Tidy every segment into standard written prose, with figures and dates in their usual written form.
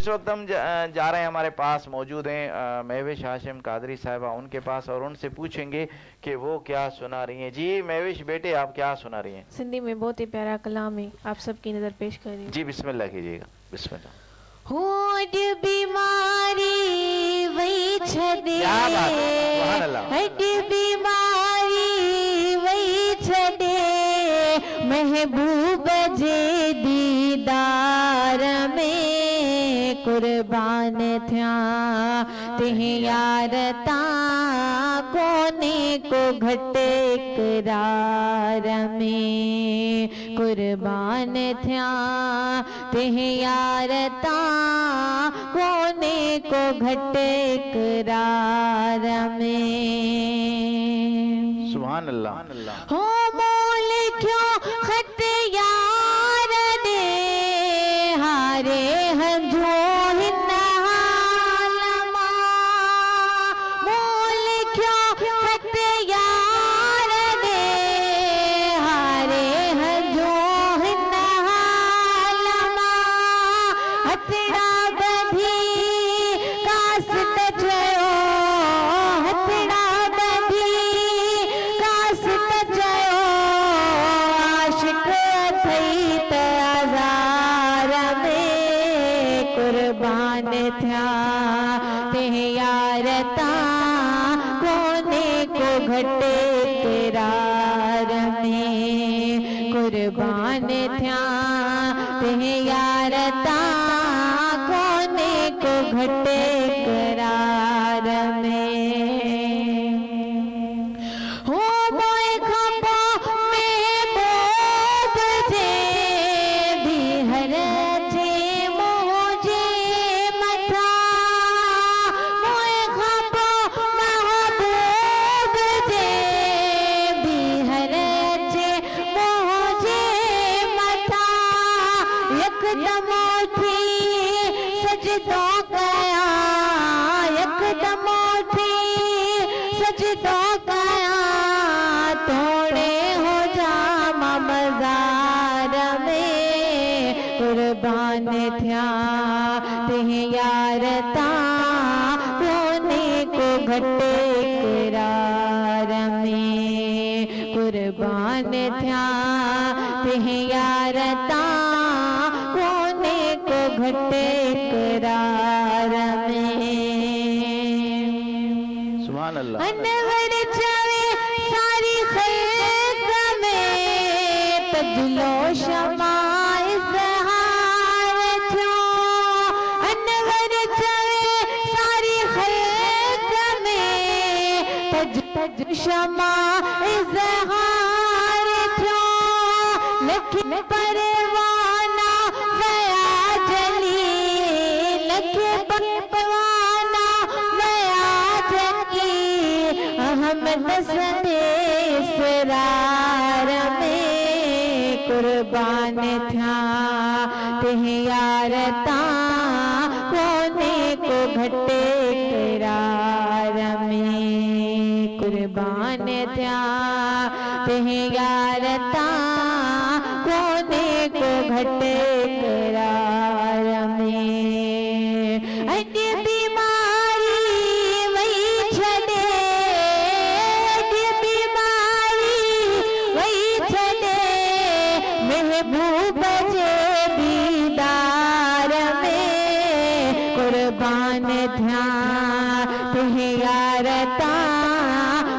इस वक्त हम जा रहे हैं, हमारे पास मौजूद हैं महविश हाशिम कादरी साहिबा, उनके पास, और उनसे पूछेंगे कि वो क्या सुना रही हैं। जी महविश बेटे, आप क्या सुना रही हैं? सिंधी में बहुत ही प्यारा कलाम है, आप सबकी नज़र पेश कर रही हूँ। जी बिस्मिल्लाह कीजिएगा। बिस्मिल्लाह। होड़ बीमारी वही छदे, क्या बात है, सुभान अल्लाह। हड बीमारी वही छदे, महबूब जे दीदार में कुर्बान थिया तिह यार ता कोने को घटे इकरार में कुर्बान थिया तिह यार ता कोने को घटे इकरार में। सुभान अल्लाह। हो मोल क्यों खत यार दे हारे हंजो हिन्ना हालमा, मोल क्यों खत यार दे हारे हंजो हिन्ना हालमा, हथड़ा बधी कासत चयो, हथड़ा बधी कासत चयो, आशिक थई त आज़ार में कुर्बान थिया तिह यार ता कोने को घटे इकरार में कुर्बान थिया तिह यार ता कोने को घटे इकरार में। हो मोए खपो में बोध जे बिहर जे मोजे मथा, मोए खपो महबूब जे बिहर जे मोजे मथा, यकदम उठी सजदो कया, यकदम उठी सजदो कया, तोड़े हो जामा मज़ार में कुर्बान थिया तिह यार ता कोने को घटे इकरार में कुर्बान थिया तिह यार ता कोने को घटे इकरार में। सुभान अल्लाह। अनवर चवे सारी खल्क में तजलो शमा इज़हार थो, अनवर चवे सारी खल्क में तज शमा इज़हार थो, लख परवाना वया जली, लख परवाना वया जली, अहमद संदेश रार में कुर्बान थिया तिह यार ता कोने को घटे इकरार में कुर्बान थिया तिह यार ता कोने को घटे इकरार में। अज बीमारी वही छदे, अज बीमारी वही छदे, महबूब जे दीदार में कुर्बान थिया तिह यार ता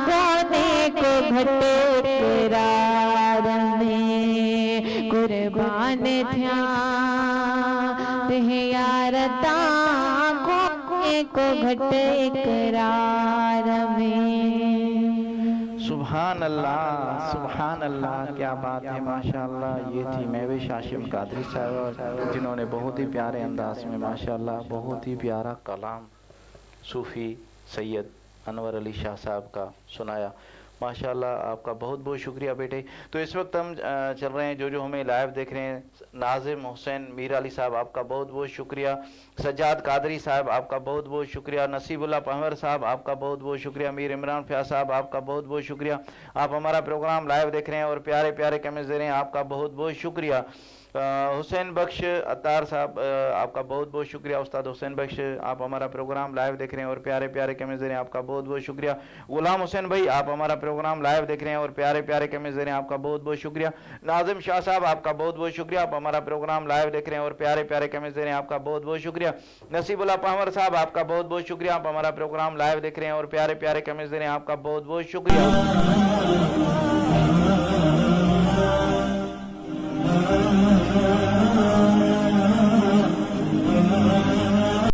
कोने को घटे इकरार में कुर्बान थिया तिह यार ता कोने को घटे इकरार में। सुभान अल्लाह, सुभान अल्लाह, क्या बात है, माशाअल्लाह। ये थी महविश हाशिम कादरी साहब, जिन्होंने बहुत ही प्यारे अंदाज में माशाअल्लाह बहुत ही प्यारा कलाम सूफ़ी सैयद अनवर अली शाह साहब का सुनाया। माशाअल्लाह, आपका बहुत बहुत शुक्रिया बेटे। तो इस वक्त हम चल रहे हैं, जो हमें लाइव देख रहे हैं, नाजिम हुसैन मीर अली साहब आपका बहुत बहुत शुक्रिया, सज्जाद कादरी साहब आपका बहुत बहुत शुक्रिया, नसीबुल्लाह पहवर साहब आपका बहुत बहुत शुक्रिया, मीर इमरान फ़याज़ साहब आपका बहुत बहुत शुक्रिया। आप हमारा प्रोग्राम लाइव देख रहे हैं और प्यारे प्यारे कमेंट्स दे रहे हैं, आपका बहुत बहुत शुक्रिया। हुसैन बख्श अतार साहब, आपका बहुत बहुत शुक्रिया। उस्ताद हुसैन बख्श, आप हमारा प्रोग्राम लाइव देख रहे हैं और प्यारे प्यारे कमेंट्स दे रहे हैं, आपका बहुत बहुत शुक्रिया। गुलाम हुसैन भाई, आप हमारा प्रोग्राम लाइव देख रहे हैं और प्यारे प्यारे कमेंट्स दे रहे हैं, आपका बहुत बहुत शुक्रिया। नाजिम शाह साहब, आपका बहुत बहुत शुक्रिया, आप हमारा प्रोग्राम लाइव देख रहे हैं और प्यारे प्यारे कमेंट्स दे रहे हैं, आपका बहुत बहुत शुक्रिया। नसीबुल्लाह पावर साहब, आपका बहुत बहुत शुक्रिया, आप हमारा प्रोग्राम लाइव देख रहे हैं और प्यारे प्यारे कमेंट्स दे रहे हैं, आपका बहुत बहुत शुक्रिया।